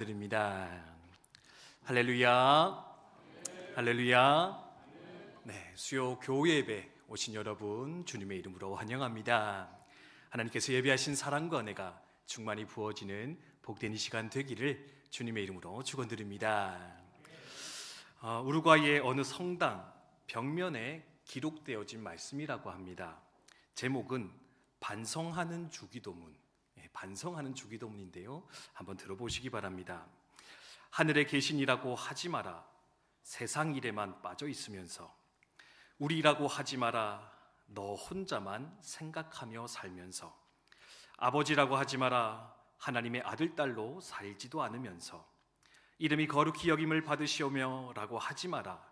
드립니다. 할렐루야. 할렐루야. 네, 수요 교회 예배 오신 여러분 주님의 이름으로 환영합니다. 하나님께서 예비하신 사랑과 은혜가 충만히 부어지는 복된 이 시간 되기를 주님의 이름으로 축원드립니다. 우루과이의 어느 성당 벽면에 기록되어진 말씀이라고 합니다. 제목은 반성하는 주기도문. 반성하는 주기도문인데요, 한번 들어보시기 바랍니다. 하늘에 계신이라고 하지 마라. 세상 일에만 빠져 있으면서. 우리라고 하지 마라. 너 혼자만 생각하며 살면서. 아버지라고 하지 마라. 하나님의 아들 딸로 살지도 않으면서. 이름이 거룩히 여김을 받으시오며 라고 하지 마라.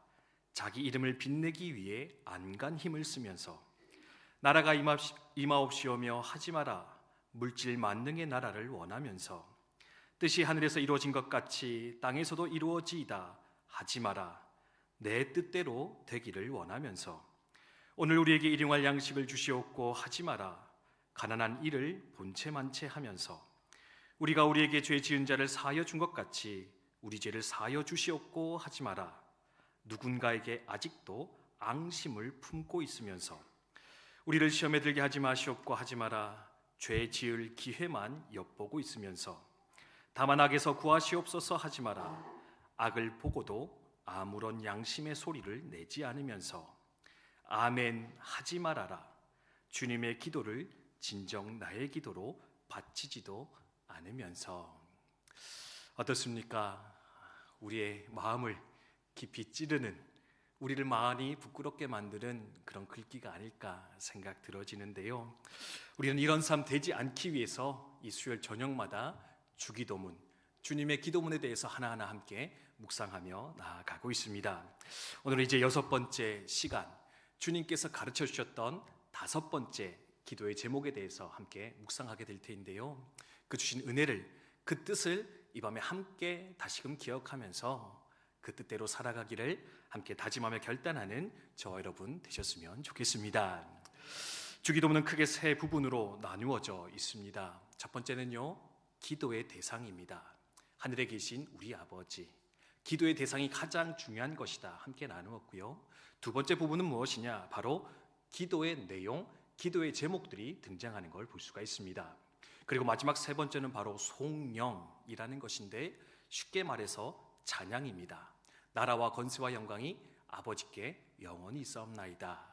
자기 이름을 빛내기 위해 안간 힘을 쓰면서. 나라가 임하옵시오며 하지 마라. 물질 만능의 나라를 원하면서. 뜻이 하늘에서 이루어진 것 같이 땅에서도 이루어지이다 하지 마라. 내 뜻대로 되기를 원하면서. 오늘 우리에게 일용할 양식을 주시옵고 하지 마라. 가난한 이를 본체만체 하면서. 우리가 우리에게 죄 지은 자를 사하여 준 것 같이 우리 죄를 사하여 주시옵고 하지 마라. 누군가에게 아직도 앙심을 품고 있으면서. 우리를 시험에 들게 하지 마시옵고 하지 마라. 죄 지을 기회만 엿보고 있으면서. 다만 악에서 구하시옵소서 하지 마라. 악을 보고도 아무런 양심의 소리를 내지 않으면서. 아멘 하지 말아라. 주님의 기도를 진정 나의 기도로 바치지도 않으면서. 어떻습니까? 우리의 마음을 깊이 찌르는, 우리를 많이 부끄럽게 만드는 그런 글귀가 아닐까 생각 들어지는데요, 우리는 이런 삶 되지 않기 위해서 이 수요일 저녁마다 주기도문, 주님의 기도문에 대해서 하나하나 함께 묵상하며 나아가고 있습니다. 오늘은 이제 6번째 시간, 주님께서 가르쳐 주셨던 5번째 기도의 제목에 대해서 함께 묵상하게 될 텐데요, 그 주신 은혜를, 그 뜻을 이 밤에 함께 다시금 기억하면서 그 뜻대로 살아가기를 함께 다짐하며 결단하는 저와 여러분 되셨으면 좋겠습니다. 주기도문은 크게 세 부분으로 나누어져 있습니다. 첫 번째는요, 기도의 대상입니다. 하늘에 계신 우리 아버지, 기도의 대상이 가장 중요한 것이다 함께 나누었고요. 두 번째 부분은 무엇이냐? 바로 기도의 내용, 기도의 제목들이 등장하는 걸 볼 수가 있습니다. 그리고 마지막 세 번째는 바로 송영이라는 것인데, 쉽게 말해서 찬양입니다. 나라와 권세와 영광이 아버지께 영원히 있사옵나이다.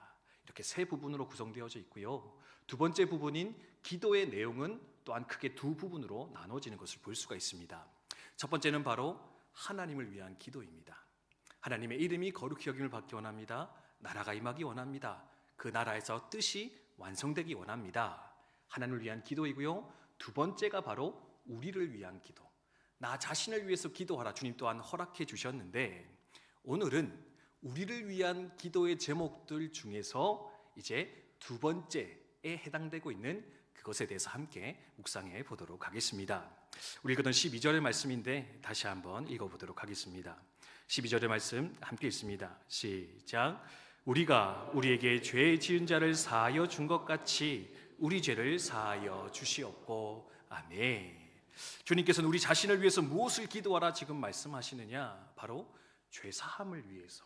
이렇게 세 부분으로 구성되어져 있고요. 두 번째 부분인 기도의 내용은 또한 크게 두 부분으로 나눠지는 것을 볼 수가 있습니다. 첫 번째는 바로 하나님을 위한 기도입니다. 하나님의 이름이 거룩히 여김을 받기 원합니다. 나라가 임하기 원합니다. 그 나라에서 뜻이 완성되기 원합니다. 하나님을 위한 기도이고요. 두 번째가 바로 우리를 위한 기도, 나 자신을 위해서 기도하라 주님 또한 허락해 주셨는데, 오늘은 우리를 위한 기도의 제목들 중에서 이제 두 번째에 해당되고 있는 그것에 대해서 함께 묵상해 보도록 하겠습니다. 우리 읽었던 12절의 말씀인데 다시 한번 읽어보도록 하겠습니다. 12절의 말씀 함께 읽습니다. 시작. 우리가 우리에게 죄 지은 자를 사하여 준 것 같이 우리 죄를 사하여 주시옵고. 아멘. 주님께서는 우리 자신을 위해서 무엇을 기도하라 지금 말씀하시느냐? 바로 죄사함을 위해서.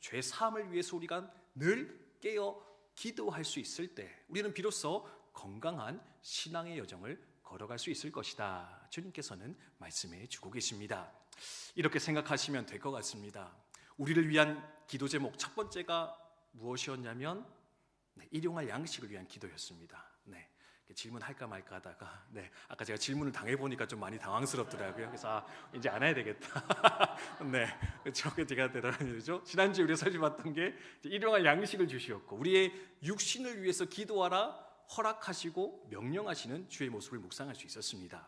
죄사함을 위해서 우리가 늘 깨어 기도할 수 있을 때 우리는 비로소 건강한 신앙의 여정을 걸어갈 수 있을 것이다, 주님께서는 말씀해 주고 계십니다. 이렇게 생각하시면 될 것 같습니다. 우리를 위한 기도 제목 첫 번째가 무엇이었냐면 일용할 양식을 위한 기도였습니다. 질문할까 말까 하다가 아까 제가 질문을 당해보니까 좀 많이 당황스럽더라고요. 그래서 이제 안 해야 되겠다. 저게 제가 대단한 일이죠. 지난주에 우리가 살펴봤던 게 일용할 양식을 주시었고, 우리의 육신을 위해서 기도하라 허락하시고 명령하시는 주의 모습을 묵상할 수 있었습니다.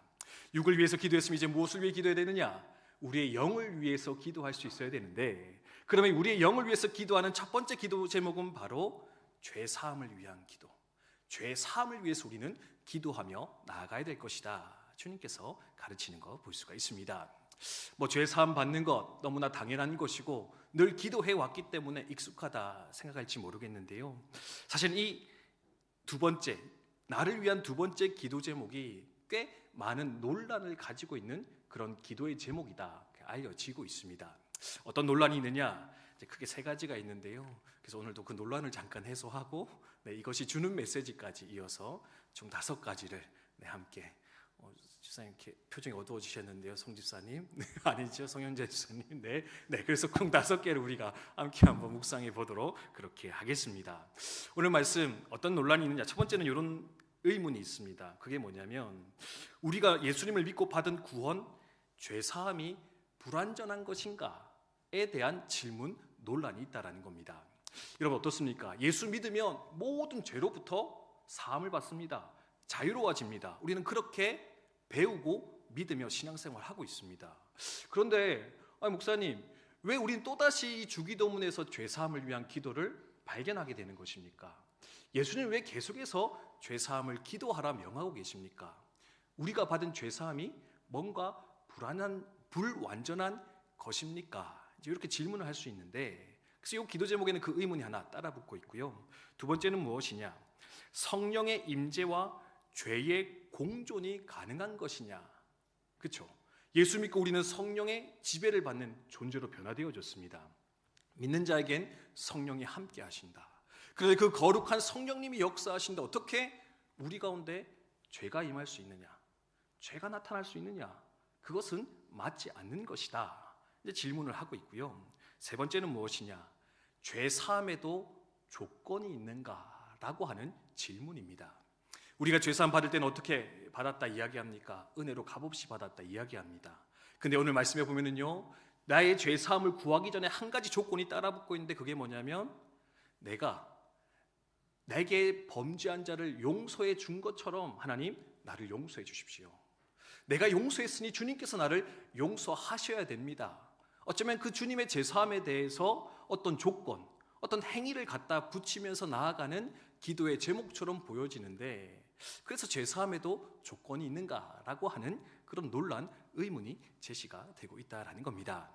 육을 위해서 기도했으면 이제 무엇을 위해 기도해야 되느냐? 우리의 영을 위해서 기도할 수 있어야 되는데, 그러면 우리의 영을 위해서 기도하는 첫 번째 기도 제목은 바로 죄사함을 위한 기도, 죄사함을 위해서 우리는 기도하며 나아가야 될 것이다, 주님께서 가르치는 거 볼 수가 있습니다. 죄사함 받는 것 너무나 당연한 것이고 늘 기도해 왔기 때문에 익숙하다 생각할지 모르겠는데요, 사실 이 두 번째, 나를 위한 두 번째 기도 제목이 꽤 많은 논란을 가지고 있는 그런 기도의 제목이다 알려지고 있습니다. 어떤 논란이 있느냐? 크게 세 가지가 있는데요. 그래서 오늘도 그 논란을 잠깐 해소하고 이것이 주는 메시지까지 이어서 총 5가지를 함께 집사님 이렇게 표정이 어두워지셨는데요, 송 집사님. 아니죠, 송현재 집사님. 그래서 총 5개를 우리가 함께 한번 묵상해 보도록 그렇게 하겠습니다. 오늘 말씀 어떤 논란이 있느냐? 첫 번째는 이런 의문이 있습니다. 그게 뭐냐면 우리가 예수님을 믿고 받은 구원, 죄 사함이 불완전한 것인가에 대한 질문, 논란이 있다라는 겁니다. 여러분 어떻습니까? 예수 믿으면 모든 죄로부터 사함을 받습니다. 자유로워집니다. 우리는 그렇게 배우고 믿으며 신앙생활을 하고 있습니다. 그런데 목사님, 왜 우리는 또다시 이 주기도문에서 죄사함을 위한 기도를 발견하게 되는 것입니까? 예수님 왜 계속해서 죄사함을 기도하라 명하고 계십니까? 우리가 받은 죄사함이 뭔가 불완전한 것입니까? 이렇게 질문을 할 수 있는데, 그래서 이 기도 제목에는 그 의문이 하나 따라 붙고 있고요. 두 번째는 무엇이냐? 성령의 임재와 죄의 공존이 가능한 것이냐? 그렇죠? 예수 믿고 우리는 성령의 지배를 받는 존재로 변화되어졌습니다. 믿는 자에겐 성령이 함께 하신다. 그런데 그 거룩한 성령님이 역사하신다. 어떻게 우리 가운데 죄가 임할 수 있느냐? 죄가 나타날 수 있느냐? 그것은 맞지 않는 것이다. 이제 질문을 하고 있고요. 세 번째는 무엇이냐? 죄 사함에도 조건이 있는가라고 하는 질문입니다. 우리가 죄사함 받을 때는 어떻게 받았다 이야기합니까? 은혜로 값없이 받았다 이야기합니다. 근데 오늘 말씀에 보면은요, 나의 죄사함을 구하기 전에 한 가지 조건이 따라붙고 있는데 그게 뭐냐면 내게 범죄한 자를 용서해 준 것처럼 하나님 나를 용서해 주십시오. 내가 용서했으니 주님께서 나를 용서하셔야 됩니다. 어쩌면 그 주님의 죄사함에 대해서 어떤 조건, 어떤 행위를 갖다 붙이면서 나아가는 기도의 제목처럼 보여지는데, 그래서 죄사함에도 조건이 있는가라고 하는 그런 논란, 의문이 제시가 되고 있다라는 겁니다.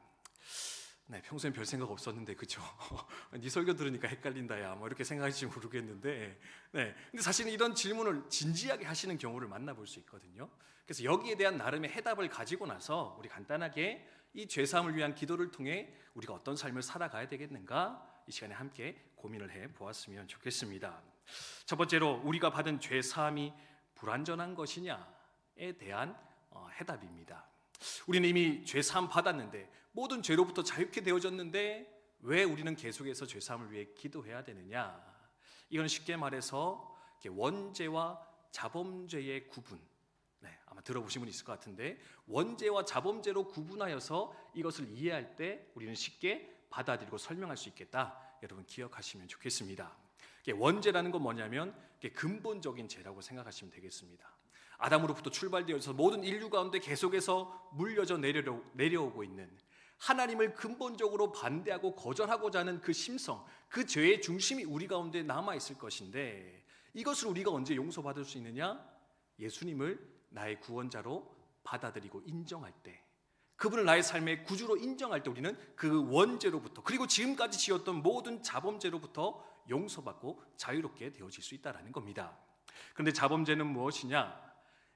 평소엔 별 생각 없었는데 그죠? 네 설교 들으니까 헷갈린다 야 이렇게 생각할지 모르겠는데, 근데 사실은 이런 질문을 진지하게 하시는 경우를 만나볼 수 있거든요. 그래서 여기에 대한 나름의 해답을 가지고 나서 우리 간단하게 이 죄사함을 위한 기도를 통해 우리가 어떤 삶을 살아가야 되겠는가, 이 시간에 함께 고민을 해 보았으면 좋겠습니다. 첫 번째로 우리가 받은 죄사함이 불완전한 것이냐에 대한 해답입니다. 우리는 이미 죄사함 받았는데, 모든 죄로부터 자유케 되어졌는데 왜 우리는 계속해서 죄사함을 위해 기도해야 되느냐? 이건 쉽게 말해서 원죄와 자범죄의 구분, 아마 들어보신 분 있을 것 같은데, 원죄와 자범죄로 구분하여서 이것을 이해할 때 우리는 쉽게 받아들이고 설명할 수 있겠다. 여러분 기억하시면 좋겠습니다. 원죄라는 건 뭐냐면 근본적인 죄라고 생각하시면 되겠습니다. 아담으로부터 출발되어서 모든 인류 가운데 계속해서 물려져 내려오고 있는 하나님을 근본적으로 반대하고 거절하고자 하는 그 심성, 그 죄의 중심이 우리 가운데 남아있을 것인데, 이것을 우리가 언제 용서받을 수 있느냐? 예수님을 나의 구원자로 받아들이고 인정할 때, 그분을 나의 삶의 구주로 인정할 때 우리는 그 원죄로부터, 그리고 지금까지 지었던 모든 자범죄로부터 용서받고 자유롭게 되어질 수 있다는 겁니다. 그런데 자범죄는 무엇이냐?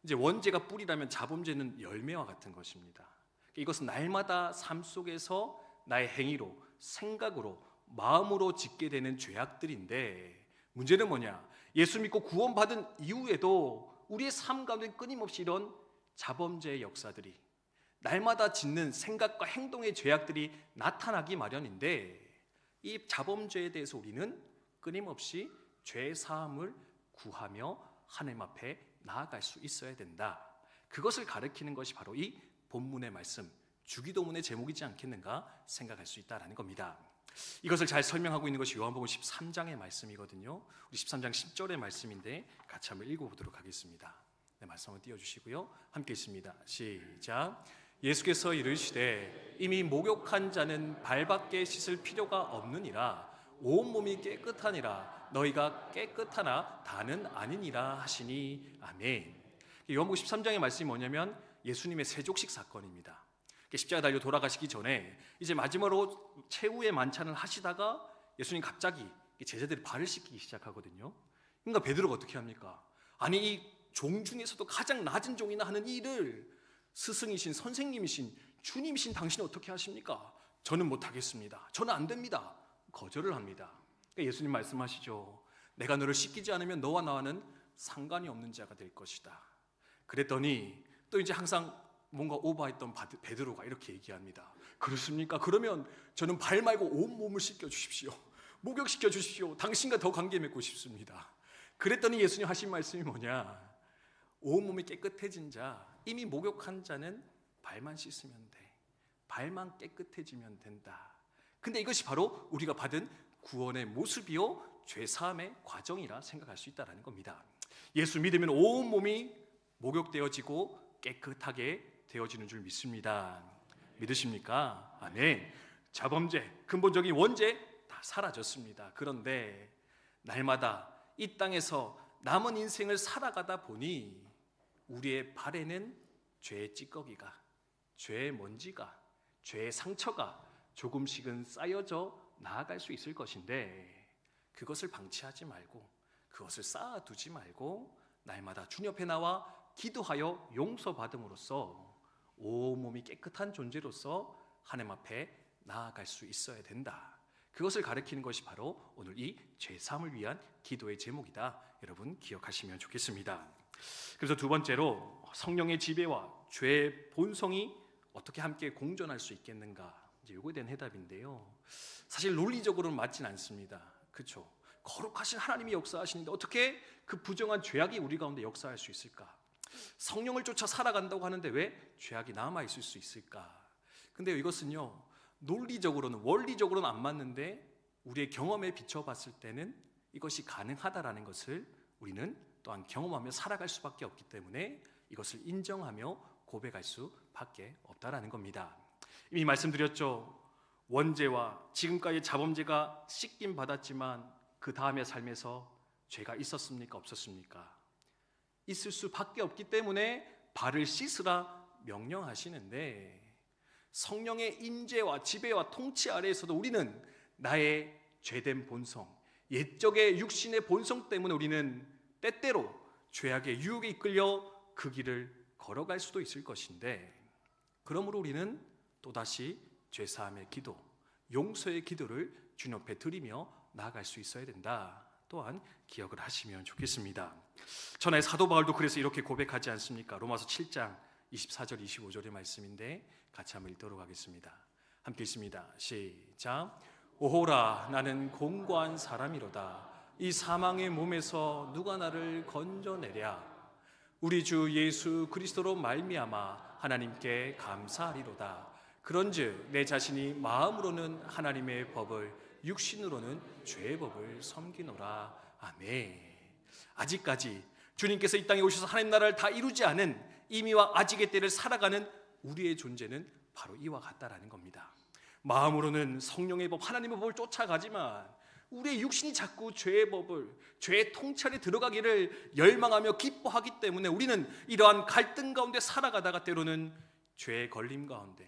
이제 원죄가 뿌리라면 자범죄는 열매와 같은 것입니다. 이것은 날마다 삶 속에서 나의 행위로, 생각으로, 마음으로 짓게 되는 죄악들인데, 문제는 뭐냐? 예수 믿고 구원받은 이후에도 우리의 삶 가운데 끊임없이 이런 자범죄의 역사들이, 날마다 짓는 생각과 행동의 죄악들이 나타나기 마련인데, 이 자범죄에 대해서 우리는 끊임없이 죄 사함을 구하며 하나님 앞에 나아갈 수 있어야 된다. 그것을 가르치는 것이 바로 이 본문의 말씀, 주기도문의 제목이지 않겠는가 생각할 수 있다는 겁니다. 이것을 잘 설명하고 있는 것이 요한복음 13장의 말씀이거든요. 우리 13장 10절의 말씀인데 같이 한번 읽어보도록 하겠습니다. 말씀 한번 띄워주시고요. 함께 있습니다. 시작. 예수께서 이르시되 이미 목욕한 자는 발밖에 씻을 필요가 없느니라. 온몸이 깨끗하니라. 너희가 깨끗하나 다는 아니니라 하시니. 아멘. 요한복음 13장의 말씀이 뭐냐면 예수님의 세족식 사건입니다. 십자가 달려 돌아가시기 전에 이제 마지막으로 최후의 만찬을 하시다가 예수님 갑자기 제자들이 발을 씻기기 시작하거든요. 그러니까 베드로가 어떻게 합니까? 아니 이 종 중에서도 가장 낮은 종이나 하는 이 일을 스승이신 선생님이신 주님이신 당신은 어떻게 하십니까? 저는 못하겠습니다. 저는 안 됩니다. 거절을 합니다. 그러니까 예수님 말씀하시죠. 내가 너를 씻기지 않으면 너와 나와는 상관이 없는 자가 될 것이다. 그랬더니 또 이제 항상 뭔가 오버했던 베드로가 이렇게 얘기합니다. 그렇습니까? 그러면 저는 발 말고 온 몸을 씻겨 주십시오. 목욕시켜 주십시오. 당신과 더 관계 맺고 싶습니다. 그랬더니 예수님 하신 말씀이 뭐냐? 온몸이 깨끗해진 자, 이미 목욕한 자는 발만 씻으면 돼. 발만 깨끗해지면 된다. 근데 이것이 바로 우리가 받은 구원의 모습이요 죄사함의 과정이라 생각할 수 있다는 겁니다. 예수 믿으면 온몸이 목욕되어지고 깨끗하게 되어지는 줄 믿습니다. 믿으십니까? 아멘. 자범죄, 근본적인 원죄 다 사라졌습니다. 그런데 날마다 이 땅에서 남은 인생을 살아가다 보니 우리의 발에는 죄의 찌꺼기가, 죄의 먼지가, 죄의 상처가 조금씩은 쌓여져 나아갈 수 있을 것인데 그것을 방치하지 말고 그것을 쌓아두지 말고 날마다 주님 옆에 나와 기도하여 용서받음으로써 온몸이 깨끗한 존재로서 하나님 앞에 나아갈 수 있어야 된다. 그것을 가리키는 것이 바로 오늘 이 죄사함을 위한 기도의 제목이다. 여러분 기억하시면 좋겠습니다. 그래서 두 번째로 성령의 지배와 죄의 본성이 어떻게 함께 공존할 수 있겠는가? 이제 요거에 대한 해답인데요. 사실 논리적으로는 맞진 않습니다. 그렇죠? 거룩하신 하나님이 역사하시는데 어떻게 그 부정한 죄악이 우리 가운데 역사할 수 있을까? 성령을 쫓아 살아간다고 하는데 왜 죄악이 남아있을 수 있을까? 근데 이것은요 논리적으로는 원리적으로는 안 맞는데 우리의 경험에 비춰봤을 때는 이것이 가능하다라는 것을 우리는 또한 경험하며 살아갈 수밖에 없기 때문에 이것을 인정하며 고백할 수밖에 없다라는 겁니다. 이미 말씀드렸죠. 원죄와 지금까지 자범죄가 씻김 받았지만 그 다음의 삶에서 죄가 있었습니까? 없었습니까? 있을 수밖에 없기 때문에 발을 씻으라 명령하시는데 성령의 임재와 지배와 통치 아래에서도 우리는 나의 죄된 본성, 옛적의 육신의 본성 때문에 우리는 때때로 죄악의 유혹에 이끌려 그 길을 걸어갈 수도 있을 것인데 그러므로 우리는 또다시 죄사함의 기도, 용서의 기도를 주님 앞에 드리며 나아갈 수 있어야 된다. 또한 기억을 하시면 좋겠습니다. 천하의 사도 바울도 그래서 이렇게 고백하지 않습니까? 로마서 7장 24절 25절의 말씀인데 같이 한번 읽도록 하겠습니다. 함께 읽습니다. 시작. 오호라 나는 공고한 사람이로다. 이 사망의 몸에서 누가 나를 건져내랴. 우리 주 예수 그리스도로 말미암아 하나님께 감사하리로다. 그런즉 내 자신이 마음으로는 하나님의 법을 육신으로는 죄의 법을 섬기노라. 아멘. 아직까지 주님께서 이 땅에 오셔서 하나님 나라를 다 이루지 않은 이미와 아직의 때를 살아가는 우리의 존재는 바로 이와 같다라는 겁니다. 마음으로는 성령의 법, 하나님의 법을 쫓아가지만 우리의 육신이 자꾸 죄의 법을, 죄의 통찰에 들어가기를 열망하며 기뻐하기 때문에 우리는 이러한 갈등 가운데 살아가다가 때로는 죄의 걸림 가운데,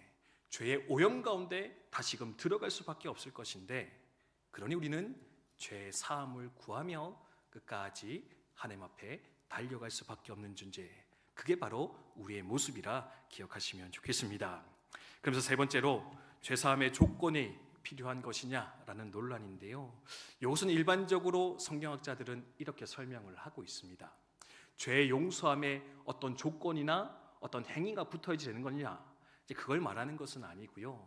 죄의 오염 가운데 다시금 들어갈 수밖에 없을 것인데 그러니 우리는 죄의 사함을 구하며 끝까지 하나님 앞에 달려갈 수밖에 없는 존재, 그게 바로 우리의 모습이라 기억하시면 좋겠습니다. 그러면서 세 번째로 죄사함의 조건이 필요한 것이냐라는 논란인데요. 이것은 일반적으로 성경학자들은 이렇게 설명을 하고 있습니다. 죄의 용서함에 어떤 조건이나 어떤 행위가 붙어야지 되는 거냐, 이제 그걸 말하는 것은 아니고요.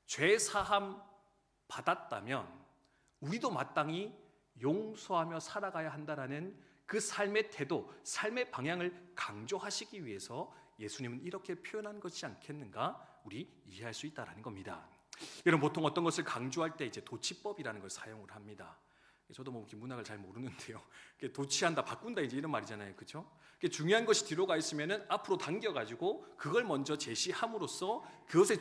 죄 사함 받았다면 우리도 마땅히 용서하며 살아가야 한다라는 그 삶의 태도, 삶의 방향을 강조하시기 위해서 예수님은 이렇게 표현한 것이지 않겠는가? 우리 이해할 수 있다라는 겁니다. 여러분 보통 어떤 것을 강조할 때 이제 도치법이라는 걸 사용을 합니다. 저도 뭐 문학을 잘 모르는데요. 도치한다, 바꾼다 이제 이런 말이잖아요, 그렇죠? 중요한 것이 뒤로 가 있으면은 앞으로 당겨가지고 그걸 먼저 제시함으로써 그것의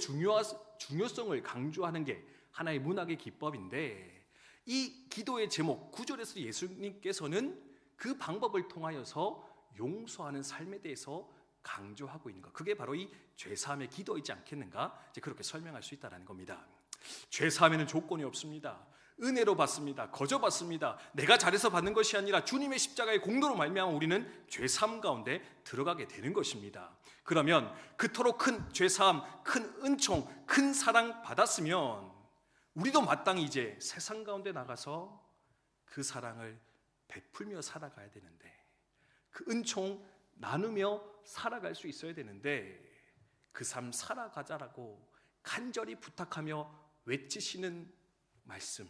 중요성을 강조하는 게 하나의 문학의 기법인데 이 기도의 제목 9절에서 예수님께서는 그 방법을 통하여서 용서하는 삶에 대해서 강조하고 있는 것, 그게 바로 이 죄사함의 기도이지 않겠는가? 이제 그렇게 설명할 수 있다는 겁니다. 죄사함에는 조건이 없습니다. 은혜로 받습니다. 거저 받습니다. 내가 잘해서 받는 것이 아니라 주님의 십자가의 공로로 말미암아 우리는 죄사함 가운데 들어가게 되는 것입니다. 그러면 그토록 큰 죄사함, 큰 은총, 큰 사랑 받았으면 우리도 마땅히 이제 세상 가운데 나가서 그 사랑을 베풀며 살아가야 되는데, 그 은총 나누며 살아갈 수 있어야 되는데, 그 삶 살아가자라고 간절히 부탁하며 외치시는 말씀,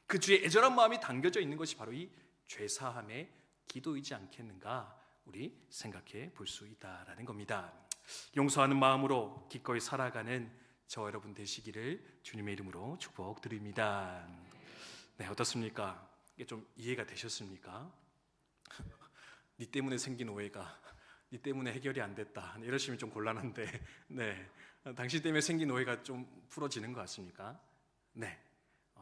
그 주의 애절한 마음이 담겨져 있는 것이 바로 이 죄사함의 기도이지 않겠는가, 우리 생각해 볼 수 있다라는 겁니다. 용서하는 마음으로 기꺼이 살아가는 저 여러분 되시기를 주님의 이름으로 축복드립니다. 네, 어떻습니까? 이게 좀 이해가 되셨습니까? 네 때문에 생긴 오해가 네 때문에 해결이 안 됐다, 이러시면 좀 곤란한데, 네, 당신 때문에 생긴 오해가 좀 풀어지는 것 같습니까? 네,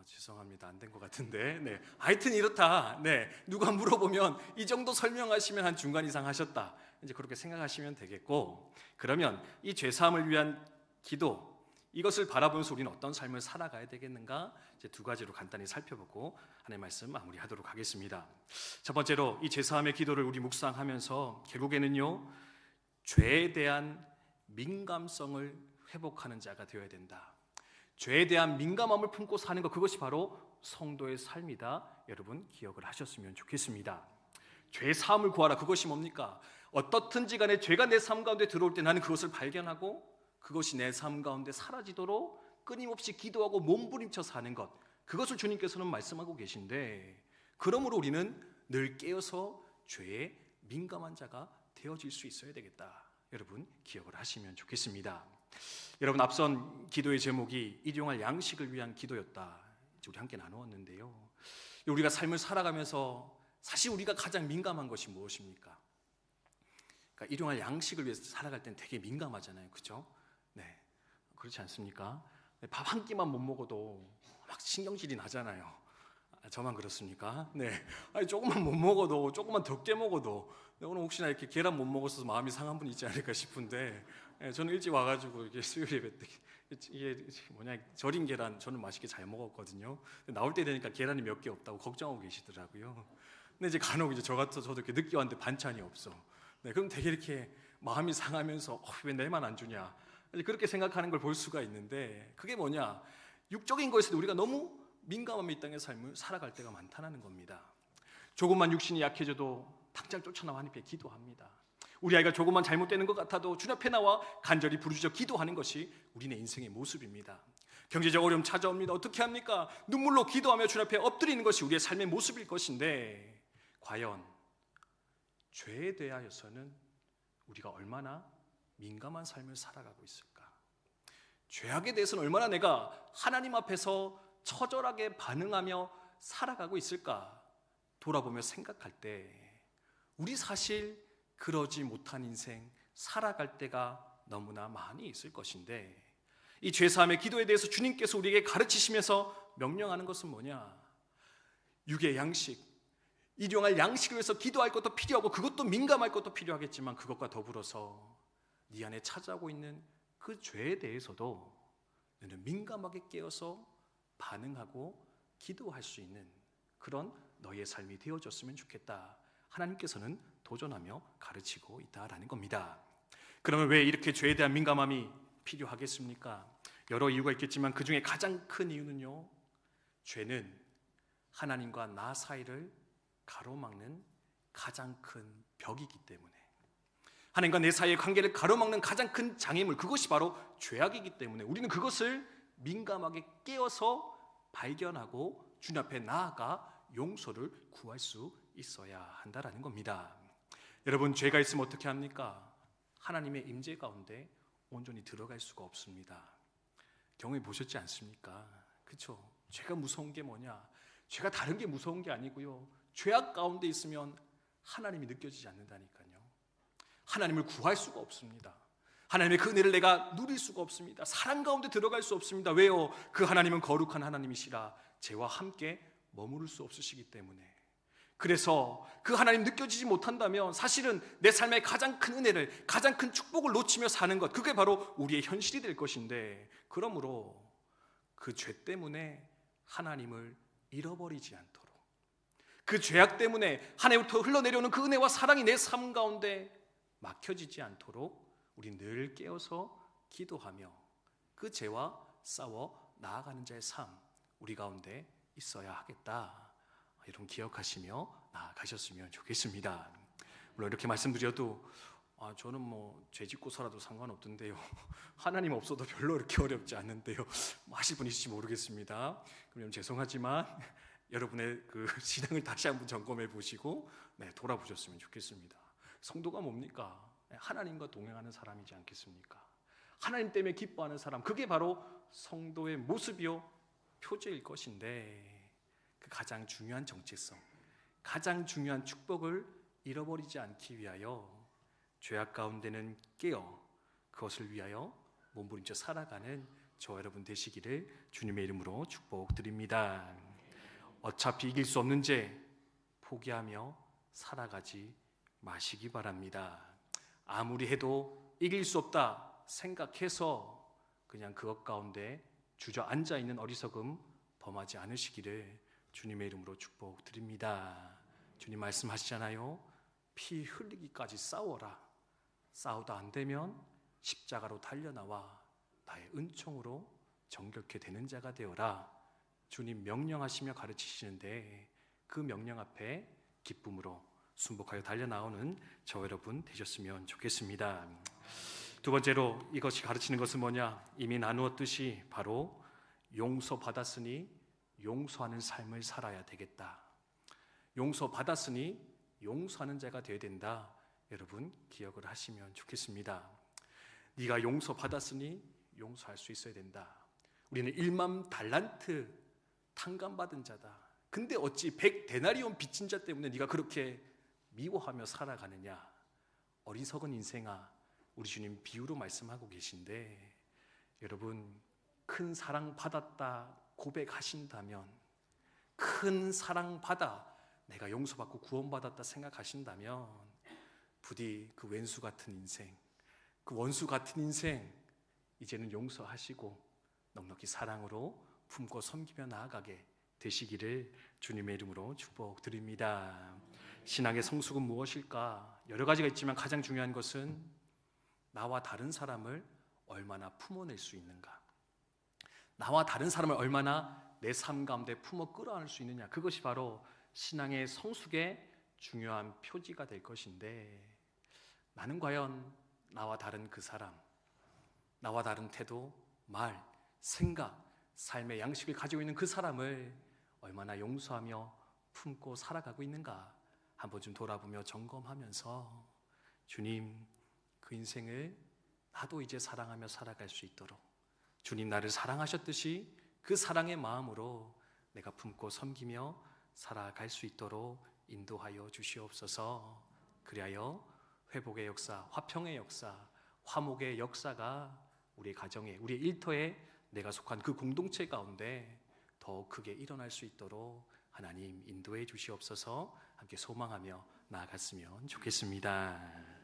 죄송합니다, 안 된 것 같은데, 네, 하여튼 이렇다. 네, 누가 물어보면 이 정도 설명하시면 한 중간 이상 하셨다, 이제 그렇게 생각하시면 되겠고, 그러면 이 죄사함을 위한 기도, 이것을 바라보면서 우리는 어떤 삶을 살아가야 되겠는가, 이제 두 가지로 간단히 살펴보고 하나님의 말씀 마무리하도록 하겠습니다. 첫 번째로 이 죄사함의 기도를 우리 묵상하면서 결국에는요, 죄에 대한 민감성을 회복하는 자가 되어야 된다. 죄에 대한 민감함을 품고 사는 것, 그것이 바로 성도의 삶이다. 여러분 기억을 하셨으면 좋겠습니다. 죄 사함을 구하라, 그것이 뭡니까? 어떻든지 간에 죄가 내 삶 가운데 들어올 때 나는 그것을 발견하고 그것이 내 삶 가운데 사라지도록 끊임없이 기도하고 몸부림쳐 사는 것, 그것을 주님께서는 말씀하고 계신데, 그러므로 우리는 늘 깨어서 죄에 민감한 자가 되어질 수 있어야 되겠다. 여러분 기억을 하시면 좋겠습니다. 여러분, 앞선 기도의 제목이 일용할 양식을 위한 기도였다, 우리 함께 나누었는데요, 우리가 삶을 살아가면서 사실 우리가 가장 민감한 것이 무엇입니까? 그러니까 일용할 양식을 위해서 살아갈 땐 되게 민감하잖아요, 그렇죠? 네, 그렇지 않습니까? 밥 한 끼만 못 먹어도 막 신경질이 나잖아요. 저만 그렇습니까? 네, 아니, 조금만 못 먹어도, 조금만 적게 먹어도, 오늘 혹시나 이렇게 계란 못 먹어서 마음이 상한 분이 있지 않을까 싶은데, 저는 일찍 와가지고 이렇게 수요일 예배 때 이게 뭐냐, 절인 계란 저는 맛있게 잘 먹었거든요. 나올 때 되니까 계란이 몇 개 없다고 걱정하고 계시더라고요. 근데 이제 간혹 이제 저도 이렇게 늦게 왔는데 반찬이 없어. 네, 그럼 되게 이렇게 마음이 상하면서 왜 내만 안 주냐, 그렇게 생각하는 걸 볼 수가 있는데, 그게 뭐냐, 육적인 것에도 우리가 너무 민감함이 이 땅의 삶을 살아갈 때가 많다는 겁니다. 조금만 육신이 약해져도 당장 쫓아나와 하나님께 기도합니다. 우리 아이가 조금만 잘못되는 것 같아도 주님 앞에 나와 간절히 부르짖어 기도하는 것이 우리네 인생의 모습입니다. 경제적 어려움 찾아옵니다. 어떻게 합니까? 눈물로 기도하며 주님 앞에 엎드리는 것이 우리의 삶의 모습일 것인데, 과연 죄에 대하여서는 우리가 얼마나 민감한 삶을 살아가고 있을까? 죄악에 대해서는 얼마나 내가 하나님 앞에서 처절하게 반응하며 살아가고 있을까? 돌아보며 생각할 때 우리 사실 그러지 못한 인생 살아갈 때가 너무나 많이 있을 것인데, 이 죄사함의 기도에 대해서 주님께서 우리에게 가르치시면서 명령하는 것은 뭐냐? 육의 양식, 일용할 양식을 위해서 기도할 것도 필요하고 그것도 민감할 것도 필요하겠지만, 그것과 더불어서 네 안에 찾아오고 있는 그 죄에 대해서도 너는 민감하게 깨어서 반응하고 기도할 수 있는 그런 너의 삶이 되어졌으면 좋겠다. 하나님께서는 도전하며 가르치고 있다라는 겁니다. 그러면 왜 이렇게 죄에 대한 민감함이 필요하겠습니까? 여러 이유가 있겠지만 그 중에 가장 큰 이유는요, 죄는 하나님과 나 사이를 가로막는 가장 큰 벽이기 때문에, 하나님과 내 사이의 관계를 가로막는 가장 큰 장애물, 그것이 바로 죄악이기 때문에 우리는 그것을 민감하게 깨어서 발견하고 주님 앞에 나아가 용서를 구할 수 있어야 한다라는 겁니다. 여러분, 죄가 있으면 어떻게 합니까? 하나님의 임재 가운데 온전히 들어갈 수가 없습니다. 경험해 보셨지 않습니까? 그렇죠? 죄가 무서운 게 뭐냐? 죄가 다른 게 무서운 게 아니고요, 죄악 가운데 있으면 하나님이 느껴지지 않는다니까요. 하나님을 구할 수가 없습니다. 하나님의 그 은혜를 내가 누릴 수가 없습니다. 사랑 가운데 들어갈 수 없습니다. 왜요? 그 하나님은 거룩한 하나님이시라 죄와 함께 머무를 수 없으시기 때문에. 그래서 그 하나님 느껴지지 못한다면 사실은 내 삶의 가장 큰 은혜를, 가장 큰 축복을 놓치며 사는 것, 그게 바로 우리의 현실이 될 것인데, 그러므로 그 죄 때문에 하나님을 잃어버리지 않도록, 그 죄악 때문에 하나님부터 흘러내려오는 그 은혜와 사랑이 내 삶 가운데 막혀지지 않도록 우리 늘 깨어서 기도하며 그 죄와 싸워 나아가는 자의 삶 우리 가운데 있어야 하겠다. 여러분 기억하시며 나아가셨으면 좋겠습니다. 물론 이렇게 말씀드려도 저는 죄 짓고 살아도 상관없던데요, 하나님 없어도 별로 그렇게 어렵지 않는데요, 하실 분 있을지 모르겠습니다. 그럼 죄송하지만 여러분의 그 신앙을 다시 한번 점검해 보시고 돌아보셨으면 좋겠습니다. 성도가 뭡니까? 하나님과 동행하는 사람이지 않겠습니까? 하나님 때문에 기뻐하는 사람, 그게 바로 성도의 모습이요 표제일 것인데, 그 가장 중요한 정체성, 가장 중요한 축복을 잃어버리지 않기 위하여 죄악 가운데는 깨어 그것을 위하여 몸부림쳐 살아가는 저와 여러분 되시기를 주님의 이름으로 축복드립니다. 어차피 이길 수 없는 죄 포기하며 살아가지 마시기 바랍니다. 아무리 해도 이길 수 없다 생각해서 그냥 그것 가운데 주저앉아 있는 어리석음 범하지 않으시기를 주님의 이름으로 축복드립니다. 주님 말씀하시잖아요. 피 흘리기까지 싸워라. 싸우다 안 되면 십자가로 달려나와 나의 은총으로 정결케 되는 자가 되어라. 주님 명령하시며 가르치시는데 그 명령 앞에 기쁨으로 순복하여 달려나오는 저 여러분 되셨으면 좋겠습니다. 두 번째로 이것이 가르치는 것은 뭐냐? 이미 나누었듯이 바로 용서받았으니 용서하는 삶을 살아야 되겠다. 용서받았으니 용서하는 자가 되어야 된다. 여러분 기억을 하시면 좋겠습니다. 네가 용서받았으니 용서할 수 있어야 된다. 우리는 1만 달란트 탕감받은 자다. 근데 어찌 100데나리온 빚진 자 때문에 네가 그렇게 미워하며 살아가느냐? 어리석은 인생아, 우리 주님 비유로 말씀하고 계신데, 여러분 큰 사랑 받았다 고백하신다면, 큰 사랑 받아 내가 용서받고 구원받았다 생각하신다면, 부디 그 왼수 같은 인생, 그 원수 같은 인생 이제는 용서하시고 넉넉히 사랑으로 품고 섬기며 나아가게 되시기를 주님의 이름으로 축복드립니다. 신앙의 성숙은 무엇일까? 여러 가지가 있지만 가장 중요한 것은 나와 다른 사람을 얼마나 품어낼 수 있는가, 나와 다른 사람을 얼마나 내 삶 가운데 품어 끌어안을 수 있느냐, 그것이 바로 신앙의 성숙의 중요한 표지가 될 것인데, 나는 과연 나와 다른 그 사람, 나와 다른 태도, 말, 생각, 삶의 양식을 가지고 있는 그 사람을 얼마나 용서하며 품고 살아가고 있는가 한번 좀 돌아보며 점검하면서, 주님 그 인생을 나도 이제 사랑하며 살아갈 수 있도록, 주님 나를 사랑하셨듯이 그 사랑의 마음으로 내가 품고 섬기며 살아갈 수 있도록 인도하여 주시옵소서. 그리하여 회복의 역사, 화평의 역사, 화목의 역사가 우리의 가정에, 우리의 일터에, 내가 속한 그 공동체 가운데 더 크게 일어날 수 있도록 하나님 인도해 주시옵소서. 함께 소망하며 나아갔으면 좋겠습니다.